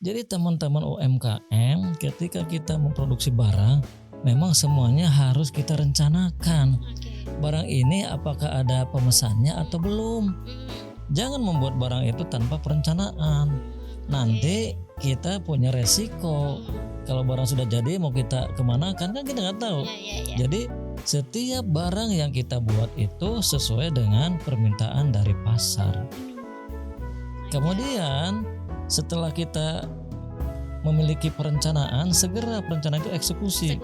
Jadi teman-teman UMKM ketika kita memproduksi barang, memang semuanya harus kita rencanakan. Oke. Barang ini apakah ada pemesannya atau belum? Jangan membuat barang itu tanpa perencanaan. Nanti kita punya resiko. Kalau barang sudah jadi mau kita kemana kan kita nggak tahu. Iya. Jadi setiap barang yang kita buat itu sesuai dengan permintaan dari pasar. Kemudian setelah kita memiliki perencanaan, segera perencanaan itu eksekusi.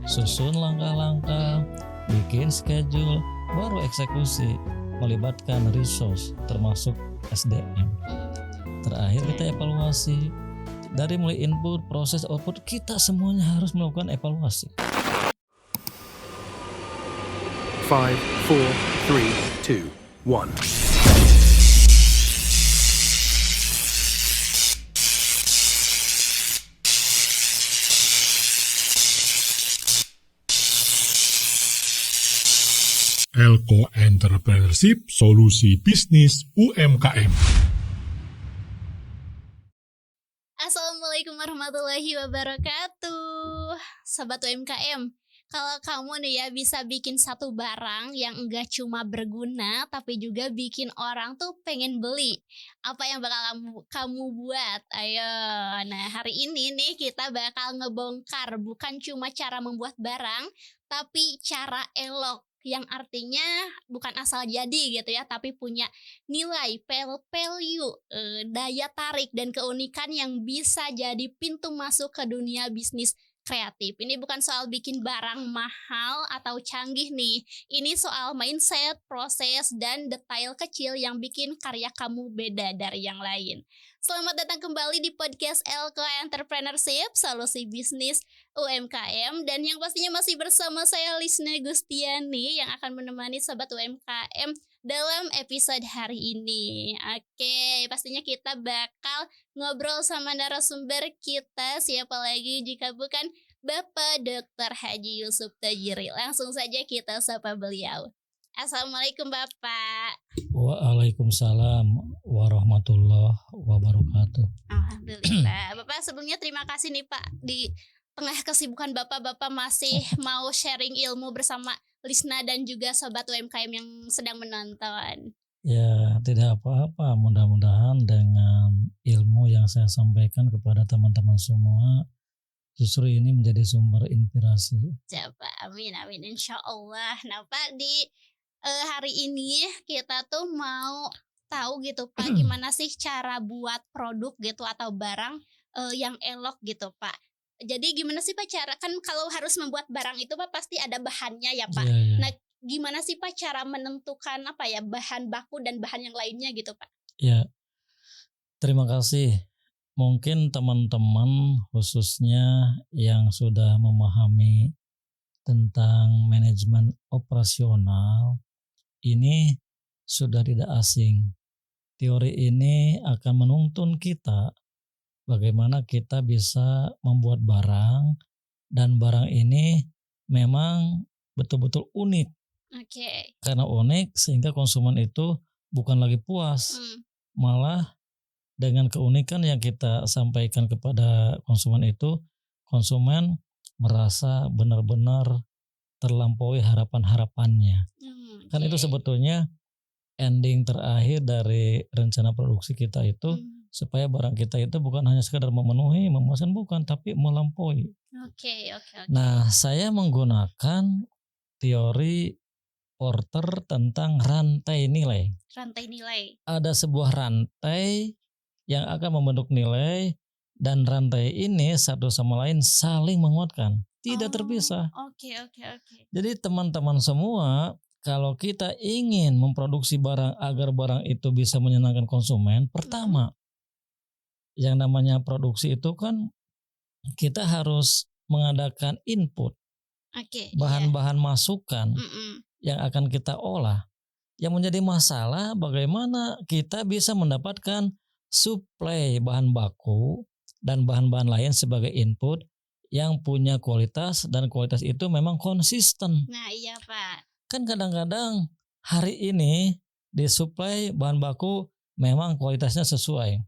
Susun langkah-langkah, bikin schedule, baru eksekusi, melibatkan resource termasuk SDM. Terakhir kita evaluasi. Dari mulai input, proses, output, kita semuanya harus melakukan evaluasi. 5, 4, 3, 2, 1. Elko Entrepreneurship, solusi bisnis UMKM. Assalamualaikum warahmatullahi wabarakatuh. Sobat UMKM, kalau kamu nih ya bisa bikin satu barang yang enggak cuma berguna tapi juga bikin orang tuh pengen beli, apa yang bakal kamu buat? Ayo. Nah, hari ini nih kita bakal ngebongkar bukan cuma cara membuat barang tapi cara elok, yang artinya bukan asal jadi gitu ya, tapi punya nilai value, daya tarik dan keunikan yang bisa jadi pintu masuk ke dunia bisnis kreatif. Ini bukan soal bikin barang mahal atau canggih nih. Ini soal mindset, proses, dan detail kecil yang bikin karya kamu beda dari yang lain. Selamat datang kembali di podcast Elko Entrepreneurship, solusi bisnis UMKM, dan yang pastinya masih bersama saya Lisna Gustiani yang akan menemani sobat UMKM dalam episode hari ini. Oke, pastinya kita bakal ngobrol sama narasumber kita, siapa lagi jika bukan Bapak Dr. Haji Yusuf Tajiri. Langsung saja kita sapa beliau. Assalamualaikum Bapak. Waalaikumsalam warahmatullahi wabarakatuh. Alhamdulillah. Bapak sebelumnya terima kasih nih Pak, di tengah kesibukan Bapak masih mau sharing ilmu bersama Lisna dan juga sobat UMKM yang sedang menonton. Ya, tidak apa-apa. Mudah-mudahan dengan ilmu yang saya sampaikan kepada teman-teman semua, justru ini menjadi sumber inspirasi. Coba, amin, insya Allah. Nah Pak, di hari ini kita tuh mau tahu gitu Pak, gimana sih cara buat produk gitu atau barang yang elok gitu Pak. Jadi gimana sih Pak cara, kan kalau harus membuat barang itu Pak pasti ada bahannya ya Pak. Ya. Nah gimana sih Pak cara menentukan bahan baku dan bahan yang lainnya gitu Pak? Ya, terima kasih. Mungkin teman-teman khususnya yang sudah memahami tentang manajemen operasional ini sudah tidak asing. Teori ini akan menuntun kita bagaimana kita bisa membuat barang, dan barang ini memang betul-betul unik. Oke. Karena unik sehingga konsumen itu bukan lagi puas, malah dengan keunikan yang kita sampaikan kepada konsumen itu, konsumen merasa benar-benar terlampaui harapan-harapannya. Kan itu sebetulnya ending terakhir dari rencana produksi kita itu, supaya barang kita itu bukan hanya sekedar memenuhi, memuaskan, bukan, tapi melampaui. Oke. Nah, saya menggunakan teori Porter tentang rantai nilai. Rantai nilai. Ada sebuah rantai yang akan membentuk nilai, dan rantai ini satu sama lain saling menguatkan, tidak terpisah. Oke. Jadi teman-teman semua, kalau kita ingin memproduksi barang agar barang itu bisa menyenangkan konsumen, pertama, yang namanya produksi itu kan kita harus mengadakan input, bahan-bahan masukan yang akan kita olah. Yang menjadi masalah bagaimana kita bisa mendapatkan suplai bahan baku dan bahan-bahan lain sebagai input yang punya kualitas, dan kualitas itu memang konsisten. Nah iya Pak. Kan kadang-kadang hari ini disuplai bahan baku memang kualitasnya sesuai.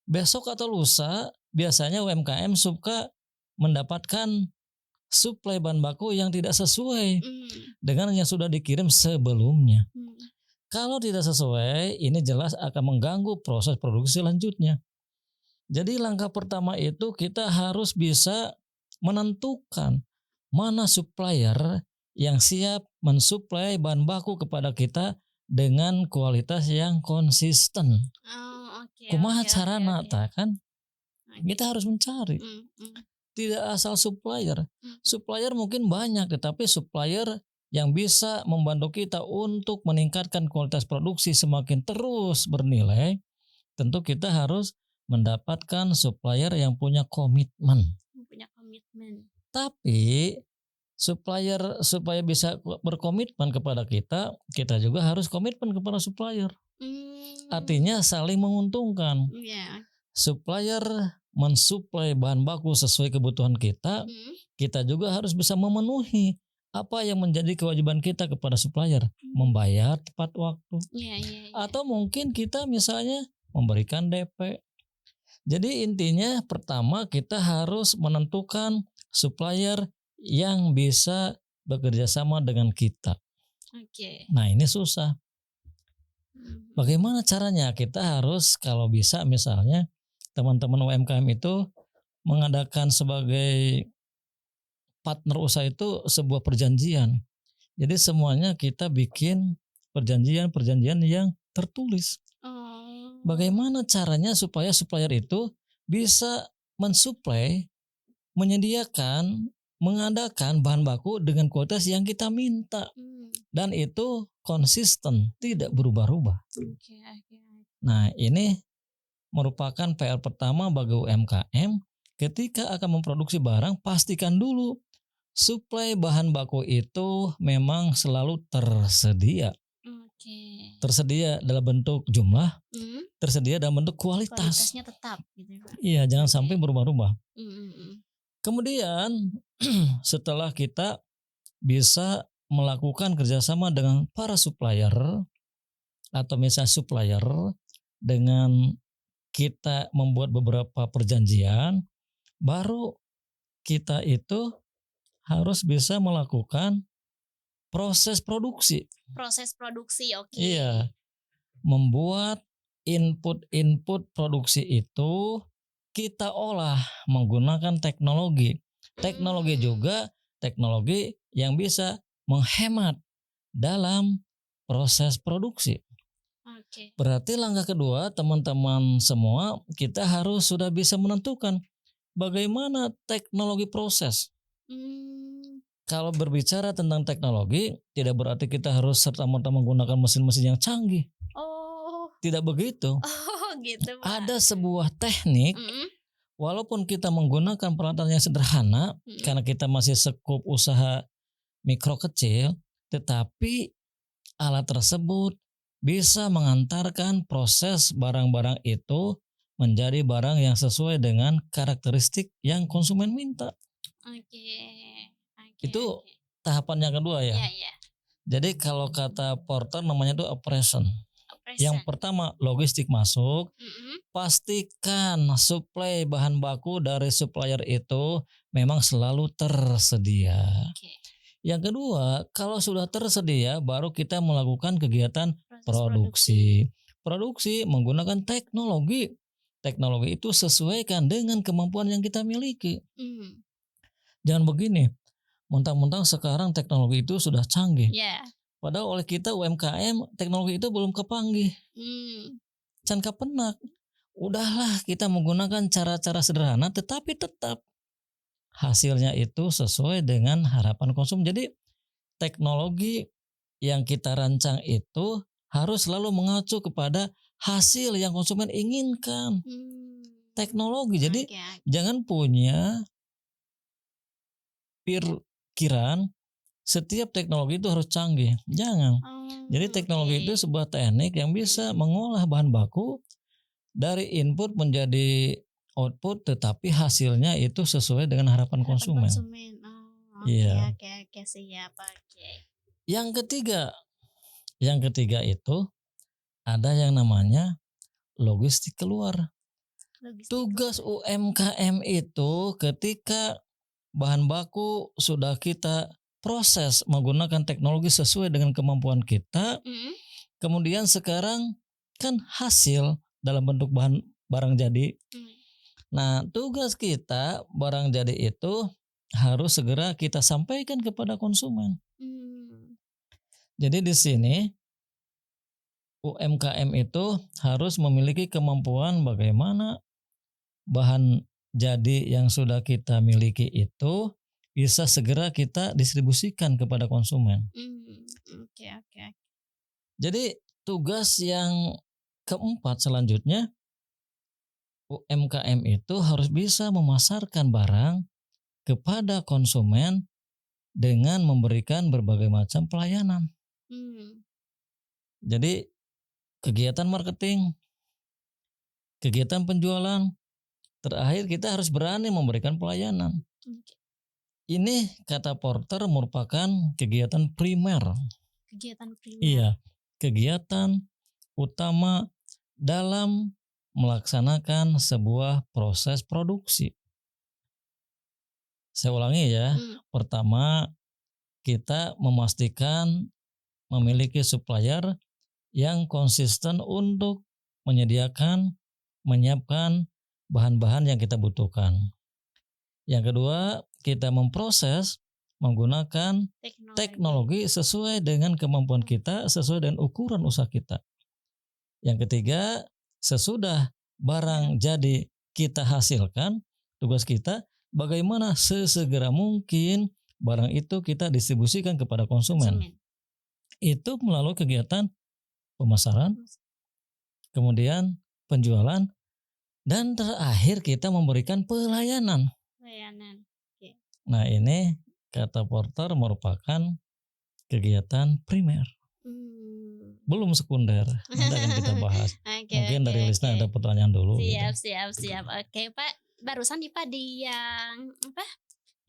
Besok atau lusa biasanya UMKM suka mendapatkan suplai bahan baku yang tidak sesuai dengan yang sudah dikirim sebelumnya. Kalau tidak sesuai, ini jelas akan mengganggu proses produksi selanjutnya. Jadi langkah pertama itu kita harus bisa menentukan mana supplier yang siap mensuplai bahan baku kepada kita dengan kualitas yang konsisten. Oh, oke. Kumaha oke, carana oke, oke. ta kan? Oke. Kita harus mencari. Tidak asal supplier. Supplier mungkin banyak, tetapi supplier yang bisa membantu kita untuk meningkatkan kualitas produksi semakin terus bernilai, tentu kita harus mendapatkan supplier yang punya komitmen. Punya komitmen. Tapi supplier supaya bisa berkomitmen kepada kita, kita juga harus komitmen kepada supplier. Artinya saling menguntungkan. Iya. Supplier mensuplai bahan baku sesuai kebutuhan kita, kita juga harus bisa memenuhi apa yang menjadi kewajiban kita kepada supplier, membayar tepat waktu. Iya. Atau mungkin kita misalnya memberikan DP. Jadi intinya pertama kita harus menentukan supplier yang bisa bekerja sama dengan kita. Oke. Nah ini susah. Bagaimana caranya? Kita harus kalau bisa misalnya teman-teman UMKM itu mengadakan sebagai partner usaha itu sebuah perjanjian. Jadi semuanya kita bikin perjanjian yang tertulis. Oh. Bagaimana caranya supaya supplier itu bisa mensuplai, menyediakan, mengadakan bahan baku dengan kualitas yang kita minta. Dan itu konsisten, tidak berubah-ubah. Oke. Nah ini merupakan PR pertama bagi UMKM. Ketika akan memproduksi barang, pastikan dulu suplai bahan baku itu memang selalu tersedia. Oke. Tersedia dalam bentuk jumlah, tersedia dalam bentuk kualitas. Kualitasnya tetap gitu, Pak. Iya, jangan sampai berubah-ubah. Mm. Kemudian setelah kita bisa melakukan kerjasama dengan para supplier atau misalnya supplier dengan kita membuat beberapa perjanjian, baru kita itu harus bisa melakukan proses produksi. Proses produksi, oke. Iya, membuat input produksi itu kita olah menggunakan teknologi. Teknologi juga teknologi yang bisa menghemat dalam proses produksi. Oke. Berarti langkah kedua teman-teman semua kita harus sudah bisa menentukan bagaimana teknologi proses. Kalau berbicara tentang teknologi tidak berarti kita harus serta-merta menggunakan mesin-mesin yang canggih. Oh. Tidak begitu. Oh gitu, Pak. Ada sebuah teknik walaupun kita menggunakan peralatan yang sederhana karena kita masih skup usaha mikro kecil, tetapi alat tersebut bisa mengantarkan proses barang-barang itu menjadi barang yang sesuai dengan karakteristik yang konsumen minta. Oke. Itu tahapan yang kedua ya. Iya. Jadi kalau kata Porter namanya itu operation. Yang pertama logistik masuk, pastikan suplai bahan baku dari supplier itu memang selalu tersedia. Yang kedua, kalau sudah tersedia baru kita melakukan kegiatan produksi. Produksi menggunakan teknologi. Teknologi itu sesuaikan dengan kemampuan yang kita miliki. Jangan begini, mentang-mentang sekarang teknologi itu sudah canggih. Padahal oleh kita UMKM teknologi itu belum kepanggih. Can kapenak. Udahlah kita menggunakan cara-cara sederhana tetapi tetap hasilnya itu sesuai dengan harapan konsumen. Jadi teknologi yang kita rancang itu harus selalu mengacu kepada hasil yang konsumen inginkan. Teknologi. Jadi jangan punya pikiran setiap teknologi itu harus canggih. Jangan. Jadi teknologi itu sebuah teknik yang bisa mengolah bahan baku dari input menjadi output, tetapi hasilnya itu sesuai dengan harapan konsumen. Iya. Oke, siap. Yang ketiga itu ada yang namanya logistik keluar. Logistik. Tugas UMKM itu ketika bahan baku sudah kita proses menggunakan teknologi sesuai dengan kemampuan kita, Mm, kemudian sekarang kan hasil dalam bentuk bahan barang jadi. mm, Nah, tugas kita barang jadi itu harus segera kita sampaikan kepada konsumen. mm, Jadi di sini UMKM itu harus memiliki kemampuan bagaimana bahan jadi yang sudah kita miliki itu bisa segera kita distribusikan kepada konsumen. Oke, oke. Jadi tugas yang keempat selanjutnya, UMKM itu harus bisa memasarkan barang kepada konsumen dengan memberikan berbagai macam pelayanan. Mm, Jadi kegiatan marketing, kegiatan penjualan, terakhir kita harus berani memberikan pelayanan. oke. Ini kata Porter merupakan kegiatan primer. Kegiatan primer. Iya, kegiatan utama dalam melaksanakan sebuah proses produksi. Saya ulangi ya. Mm, Pertama, kita memastikan memiliki supplier yang konsisten untuk menyediakan, menyiapkan bahan-bahan yang kita butuhkan. Yang kedua, kita memproses menggunakan teknologi sesuai dengan kemampuan kita, sesuai dengan ukuran usaha kita. Yang ketiga, sesudah barang jadi kita hasilkan, tugas kita bagaimana sesegera mungkin barang itu kita distribusikan kepada konsumen. konsumen. Itu melalui kegiatan pemasaran, kemudian penjualan, dan terakhir kita memberikan pelayanan. Layanan. Nah, ini kata Porter merupakan kegiatan primer, Mm. belum sekunder. Nanti akan kita bahas. Oke, Mungkin oke, dari Lisna oke. ada pertanyaan dulu. Siap, gitu. siap. Oke, Pak. Barusan nih Pak di yang apa?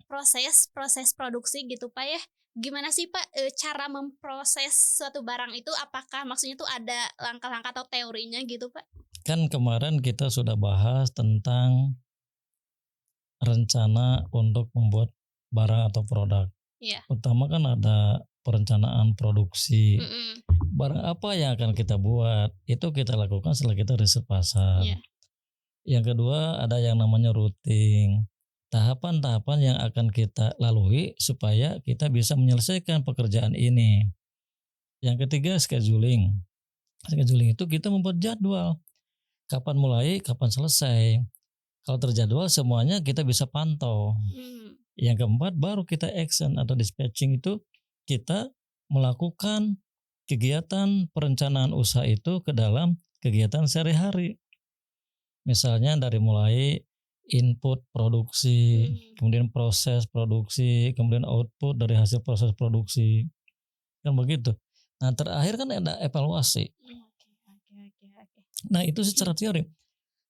Proses produksi gitu Pak ya. Gimana sih Pak cara memproses suatu barang itu? Apakah maksudnya tuh ada langkah-langkah atau teorinya gitu Pak? Kan kemarin kita sudah bahas tentang rencana untuk membuat barang atau produk. Iya. Pertama kan ada perencanaan produksi. Mm-mm. Barang apa yang akan kita buat, itu kita lakukan setelah kita riset pasar. Iya. Yang kedua ada yang namanya routing. Tahapan-tahapan yang akan kita lalui supaya kita bisa menyelesaikan pekerjaan ini. Yang ketiga scheduling. Scheduling itu kita membuat jadwal. Kapan mulai, kapan selesai. Kalau terjadwal semuanya kita bisa pantau. Mm. Yang keempat baru kita action atau dispatching, itu kita melakukan kegiatan perencanaan usaha itu ke dalam kegiatan sehari-hari. Misalnya dari mulai input produksi, kemudian proses produksi, kemudian output dari hasil proses produksi. Kan begitu. Nah, terakhir kan ada evaluasi. Oke. Nah, itu secara teori.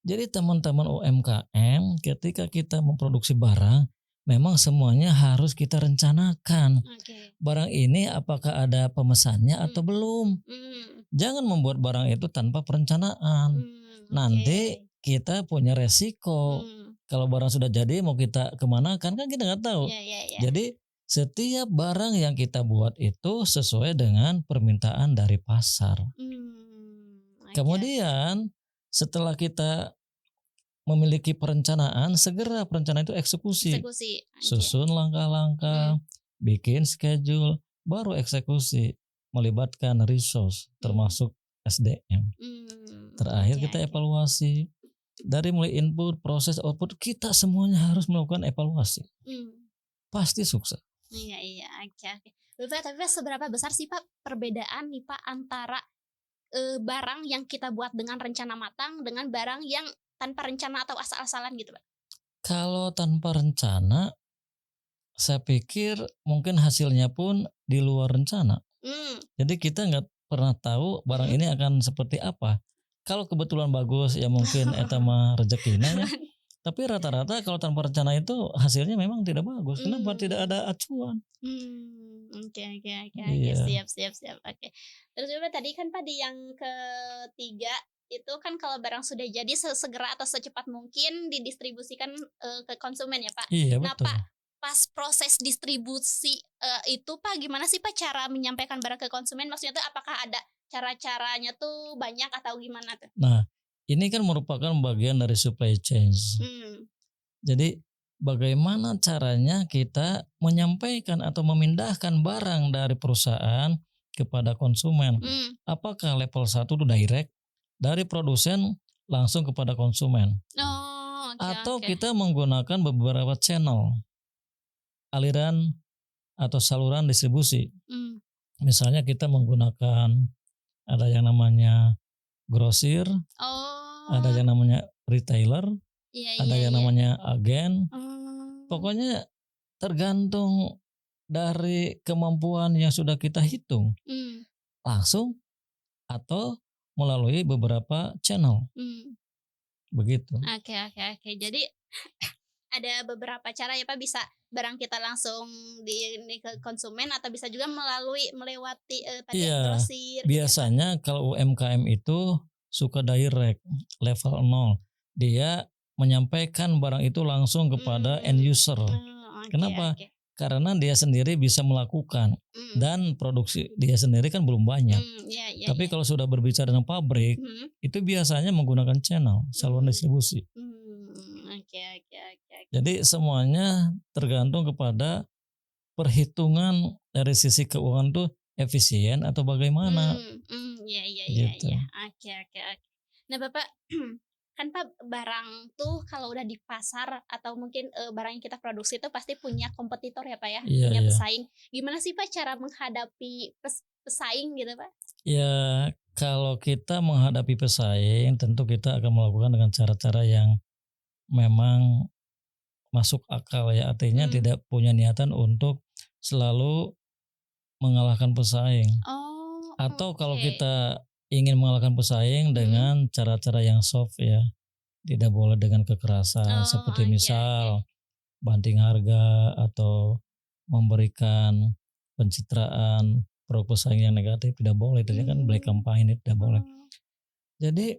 Jadi teman-teman UMKM ketika kita memproduksi barang, memang semuanya harus kita rencanakan. Oke. Barang ini apakah ada pemesannya atau Mm. belum. Mm. Jangan membuat barang itu tanpa perencanaan. Mm. Nanti Oke. kita punya resiko. Mm. Kalau barang sudah jadi mau kita kemana kan kita nggak tahu. Iya. Jadi setiap barang yang kita buat itu sesuai dengan permintaan dari pasar. Oke. Kemudian setelah kita memiliki perencanaan, segera perencanaan itu eksekusi. Eksekusi. Oke. Susun langkah-langkah, bikin schedule, baru eksekusi, melibatkan resource termasuk SDM. Terakhir Oke, kita oke. evaluasi. Dari mulai input, proses, output, kita semuanya harus melakukan evaluasi. Pasti sukses. Iya, oke. Bapak, tapi seberapa besar sih Pak perbedaan nih Pak antara barang yang kita buat dengan rencana matang dengan barang yang tanpa rencana atau asal-asalan gitu Pak? Kalau tanpa rencana, saya pikir mungkin hasilnya pun di luar rencana. Jadi kita nggak pernah tahu barang ini akan seperti apa. Kalau kebetulan bagus ya mungkin eta mah rezekina ya. Tapi rata-rata kalau tanpa rencana itu hasilnya memang tidak bagus. Kenapa? Tidak ada acuan. Oke. Iya. Siap. Oke. Terus juga tadi kan Pak di yang ketiga itu kan kalau barang sudah jadi sesegera atau secepat mungkin didistribusikan ke konsumen ya Pak. Iya Nah betul. Pak, pas proses distribusi itu Pak gimana sih Pak cara menyampaikan barang ke konsumen? Maksudnya tuh apakah ada cara-caranya tuh banyak atau gimana tuh? Nah, ini kan merupakan bagian dari supply chain. Hmm. Jadi bagaimana caranya kita menyampaikan atau memindahkan barang dari perusahaan kepada konsumen? Hmm. Apakah level 1 itu direct dari produsen langsung kepada konsumen, Oh, oke atau oke. kita menggunakan beberapa channel aliran atau saluran distribusi? Hmm. Misalnya kita menggunakan, ada yang namanya grosir, ada Oh, yang namanya retailer, iya ada iya yang iya. namanya agen. Oh. Pokoknya tergantung dari kemampuan yang sudah kita hitung, Hmm. langsung atau melalui beberapa channel, Hmm. begitu. Oke oke oke. Jadi ada beberapa cara ya Pak, bisa barang kita langsung ini ke konsumen atau bisa juga melewati tadi ya Iya, grosir gitu ya Pak? biasanya kalau UMKM itu suka direct, level 0. Dia menyampaikan barang itu langsung kepada end Mmm. user. Oh, oke Kenapa? oke. Karena dia sendiri bisa melakukan Mhm. dan produksi dia sendiri kan belum banyak. Iya iya Tapi iya. kalau sudah berbicara dengan pabrik, Mhm. itu biasanya menggunakan channel, saluran Mmm. distribusi. Oke oke oke oke. Jadi semuanya tergantung kepada perhitungan dari sisi keuangan tuh efisien atau bagaimana, Iya iya iya gitu. iya. Oke oke oke. Nah Bapak, kan Pak barang tuh kalau udah di pasar atau mungkin, barang yang kita produksi itu pasti punya kompetitor ya Pak ya, Iya punya iya. pesaing. Gimana sih Pak cara menghadapi pesaing gitu Pak? Ya kalau kita menghadapi pesaing tentu kita akan melakukan dengan cara-cara yang memang masuk akal ya, artinya Mmm. tidak punya niatan untuk selalu mengalahkan pesaing. Oh, Atau kalau oke. kita ingin mengalahkan pesaing Mhm. dengan cara-cara yang soft ya, tidak boleh dengan kekerasan Oh, seperti oke oke. misal banting harga atau memberikan pencitraan produk pesaing yang negatif, tidak boleh, itu kan black Mmm. campaign, itu tidak boleh. Oh. Jadi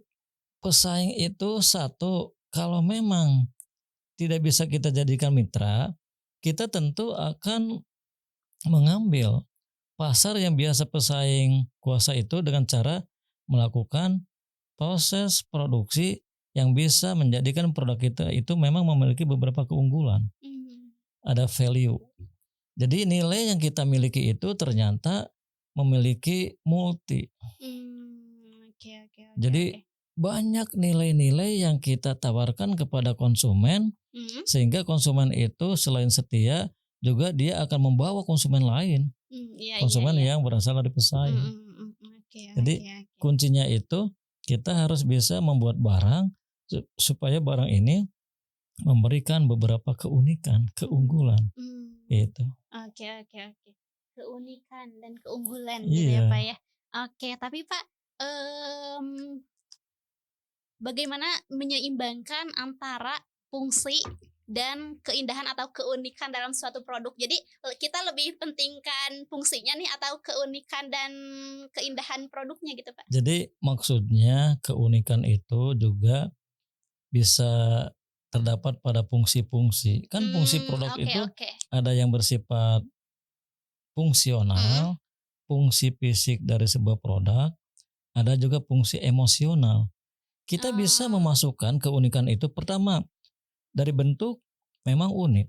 pesaing itu satu, kalau memang tidak bisa kita jadikan mitra, kita tentu akan mengambil pasar yang biasa pesaing kuasa itu dengan cara melakukan proses produksi yang bisa menjadikan produk kita itu memang memiliki beberapa keunggulan, Mmm. ada value. Jadi nilai yang kita miliki itu ternyata memiliki multi. Oke oke oke Jadi oke. banyak nilai-nilai yang kita tawarkan kepada konsumen, Mhm. sehingga konsumen itu selain setia juga dia akan membawa konsumen lain, Iya iya konsumen iya. yang berasal dari pesaing. Oke Jadi oke oke. kuncinya itu kita harus bisa membuat barang supaya barang ini memberikan beberapa keunikan, keunggulan Mmm. itu. Oke oke oke. Keunikan dan keunggulan gitu ya, Pak, Iya. ya. Oke, tapi Pak, bagaimana menyeimbangkan antara fungsi dan keindahan atau keunikan dalam suatu produk? Jadi, kita lebih pentingkan fungsinya nih atau keunikan dan keindahan produknya gitu, Pak? Jadi maksudnya keunikan itu juga bisa terdapat pada fungsi-fungsi. Kan fungsi produk Oke itu oke. ada yang bersifat Mhm. fungsional, fungsi fisik dari sebuah produk, ada juga fungsi emosional. Kita bisa Oh. memasukkan keunikan itu pertama dari bentuk memang unik,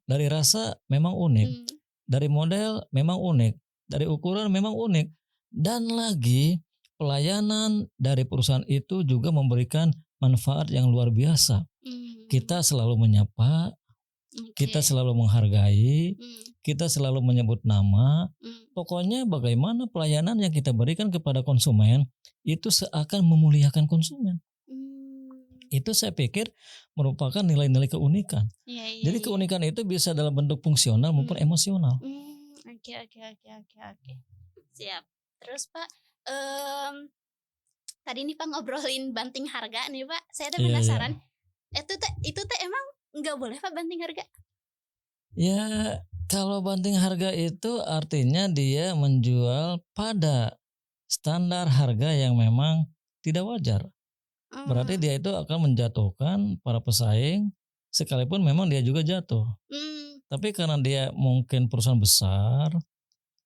dari rasa memang unik, Mmm. dari model memang unik, dari ukuran memang unik, dan lagi pelayanan dari perusahaan itu juga memberikan manfaat yang luar biasa. Mmm. Kita selalu menyapa, kita Oke. selalu menghargai, Mmm. kita selalu menyebut nama. Mmm. Pokoknya bagaimana pelayanan yang kita berikan kepada konsumen itu seakan memuliakan konsumen. Mmm. Itu saya pikir merupakan nilai-nilai keunikan. Iya iya Jadi iya. keunikan itu bisa dalam bentuk fungsional maupun Mmm. emosional. Oke oke oke oke oke. Siap. Terus Pak, mmm, tadi nih Pak ngobrolin banting harga nih Pak, saya tuh Iya iya. penasaran, itu teh emang nggak boleh Pak banting harga? Ya kalau banting harga itu artinya dia menjual pada standar harga yang memang tidak wajar. Berarti dia itu akan menjatuhkan para pesaing sekalipun memang dia juga jatuh. Tapi karena dia mungkin perusahaan besar,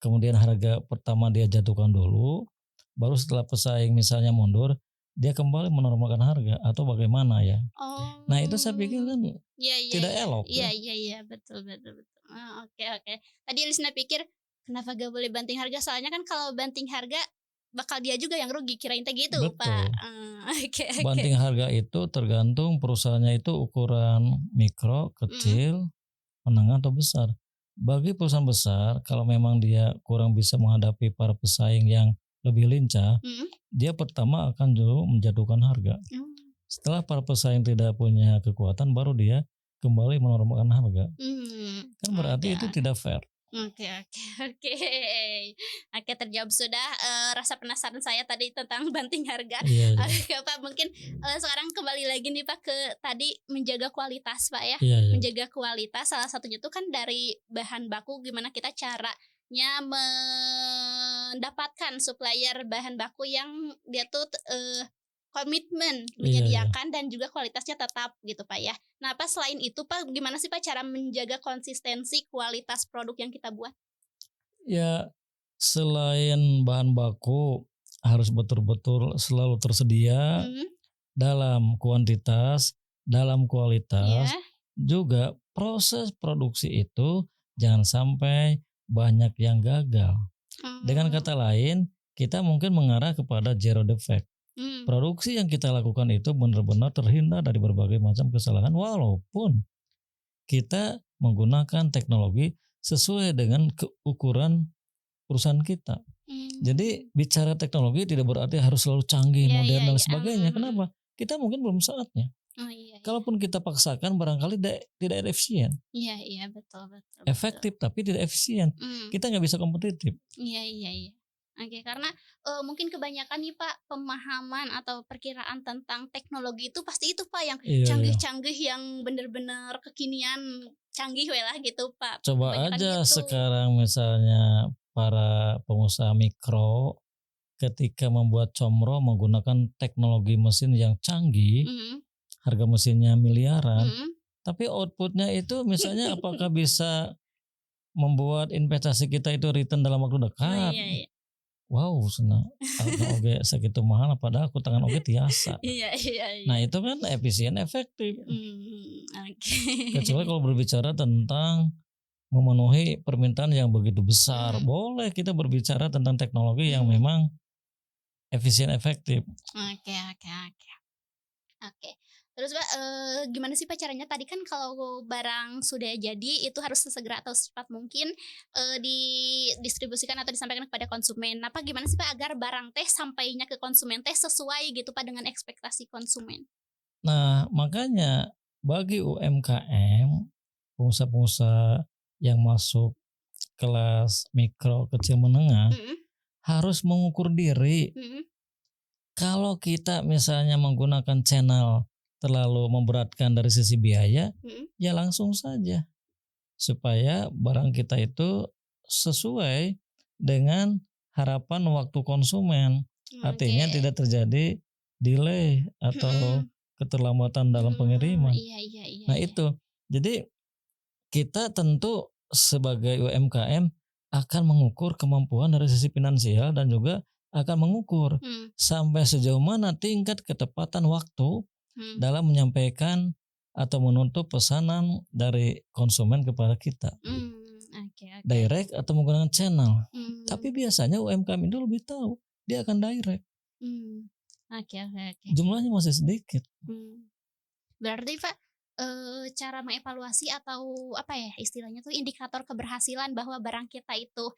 kemudian harga pertama dia jatuhkan dulu, baru setelah pesaing misalnya mundur, dia kembali menormalkan harga atau bagaimana ya. Oh. Nah itu saya pikir kan Iya, tidak elok Iya, ya. iya, betul, betul, betul. Oke. Tadi Lisna pikir kenapa gak boleh banting harga? Soalnya kan kalau banting harga bakal dia juga yang rugi. Kirain teh gitu, Pak. Betul. Oke. Banting harga itu tergantung perusahaannya itu ukuran mikro, kecil, menengah atau besar. Bagi perusahaan besar, kalau memang dia kurang bisa menghadapi para pesaing yang lebih lincah, dia pertama akan dulu menjatuhkan harga. Setelah para pesaing tidak punya kekuatan, baru dia kembali menormalkan harga. Kan berarti itu tidak fair. Oke. Oke, terjawab sudah rasa penasaran saya tadi tentang banting harga. Iya. Oke, Pak, mungkin sekarang kembali lagi nih Pak ke tadi menjaga kualitas, Pak ya. Iya. Menjaga kualitas salah satunya itu kan dari bahan baku, gimana kita caranya mendapatkan supplier bahan baku yang dia tuh komitmen menyediakan dan juga kualitasnya tetap gitu Pak ya. Nah Pak, selain itu Pak, gimana sih Pak cara menjaga konsistensi kualitas produk yang kita buat? Ya, selain bahan baku harus betul-betul selalu tersedia dalam kuantitas, dalam kualitas, juga proses produksi itu jangan sampai banyak yang gagal. Dengan kata lain, kita mungkin mengarah kepada zero defect. Produksi yang kita lakukan itu benar-benar terhindar dari berbagai macam kesalahan walaupun kita menggunakan teknologi sesuai dengan ukuran perusahaan kita. Jadi bicara teknologi tidak berarti harus selalu canggih, modern dan sebagainya. Kenapa? Kita mungkin belum saatnya. Kalaupun kita paksakan barangkali tidak efisien. Iya, betul. Efektif tapi tidak efisien. Kita nggak bisa kompetitif. Iya. Oke, karena mungkin kebanyakan nih Pak pemahaman atau perkiraan tentang teknologi itu pasti itu Pak yang canggih-canggih yang benar-benar kekinian, canggih lah gitu Pak. Coba Kebanyakan aja gitu. sekarang misalnya para pengusaha mikro ketika membuat comro menggunakan teknologi mesin yang canggih, harga mesinnya miliaran, tapi outputnya itu misalnya apakah bisa membuat investasi kita itu return dalam waktu dekat? Iya. Wow, senang. Oke, segitu mahal padahal aku tangan oke tiasa. Iya. Nah itu kan efisien, efektif. Oke. Kecuali kalau berbicara tentang memenuhi permintaan yang begitu besar, boleh kita berbicara tentang teknologi yang memang efisien, efektif. Oke. Terus Pak, gimana sih Pak caranya? Tadi kan kalau barang sudah jadi itu harus sesegera atau secepat mungkin didistribusikan atau disampaikan kepada konsumen. Nah Pak, gimana sih Pak agar barang teh sampainya ke konsumen teh sesuai gitu Pak dengan ekspektasi konsumen? Nah makanya bagi UMKM, pengusaha-pengusaha yang masuk kelas mikro, kecil, menengah harus mengukur diri. Kalau kita misalnya menggunakan channel terlalu memberatkan dari sisi biaya, ya langsung saja supaya barang kita itu sesuai dengan harapan waktu konsumen. Artinya tidak terjadi delay atau keterlambatan dalam pengiriman. Iya. Nah itu, jadi kita tentu sebagai UMKM akan mengukur kemampuan dari sisi finansial dan juga akan mengukur sampai sejauh mana tingkat ketepatan waktu dalam menyampaikan atau menuntut pesanan dari konsumen kepada kita. Direct atau menggunakan channel. Tapi biasanya UMKM itu lebih tahu, dia akan direct. Oke. Jumlahnya masih sedikit. Berarti Pak, cara mengevaluasi atau apa ya istilahnya tuh indikator keberhasilan bahwa barang kita itu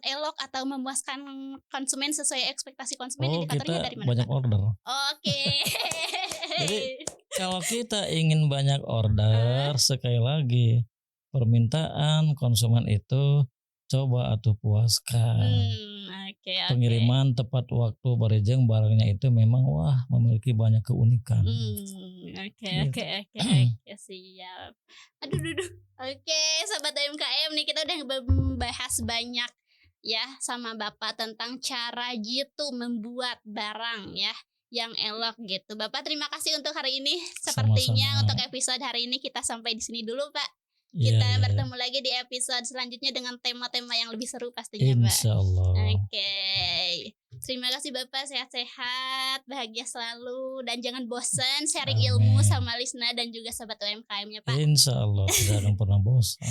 elok atau memuaskan konsumen sesuai ekspektasi konsumen, indikatornya kita dari mana banyak Pak? order. Oke. Jadi kalau kita ingin banyak order, sekali lagi permintaan konsumen itu coba atuh puaskan. Oke. Pengiriman tepat waktu barejeng barangnya itu memang memiliki banyak keunikan. Oke, siap. Aduh. Oke, sahabat UMKM nih kita udah membahas banyak ya sama Bapak tentang cara gitu membuat barang ya yang elok gitu. Bapak terima kasih untuk hari ini. Sepertinya Sama-sama. untuk episode hari ini kita sampai di sini dulu Pak. Iya, Kita iya, iya. bertemu lagi di episode selanjutnya dengan tema-tema yang lebih seru pastinya Pak. Insya Allah. Oke. Terima kasih Bapak, sehat-sehat, bahagia selalu, dan jangan bosan sharing ilmu Amin. sama Lisna dan juga sobat UMKM-nya Pak. Insya Allah tidak akan pernah bosan.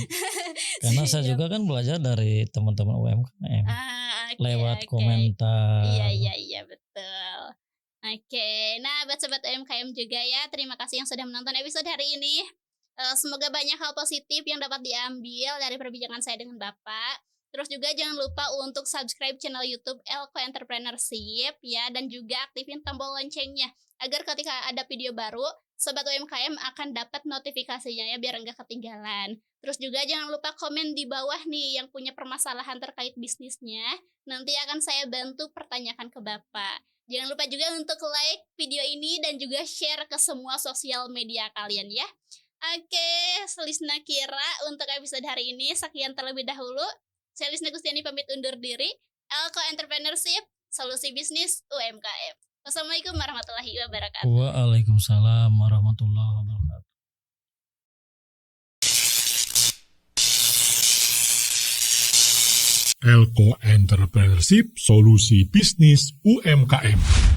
Karena saya Siap. juga kan belajar dari teman-teman UMKM Oke, lewat oke. komentar. Iya betul. Oke, nah buat sobat UMKM juga ya, terima kasih yang sudah menonton episode hari ini. Semoga banyak hal positif yang dapat diambil dari perbincangan saya dengan Bapak. Terus juga jangan lupa untuk subscribe channel YouTube Elko Entrepreneurship ya, dan juga aktifin tombol loncengnya agar ketika ada video baru, sobat UMKM akan dapat notifikasinya ya, biar enggak ketinggalan. Terus juga jangan lupa komen di bawah nih yang punya permasalahan terkait bisnisnya. Nanti akan saya bantu pertanyakan ke Bapak. Jangan lupa juga untuk like video ini dan juga share ke semua sosial media kalian ya. Oke, Lisna Kira untuk episode hari ini sekian terlebih dahulu. Saya Lisna Gustiani pamit undur diri. Elko Entrepreneurship, solusi bisnis UMKM. Wassalamualaikum warahmatullahi wabarakatuh. Waalaikumsalam warahmatullahi wabarakatuh. Elko Entrepreneurship, solusi bisnis UMKM.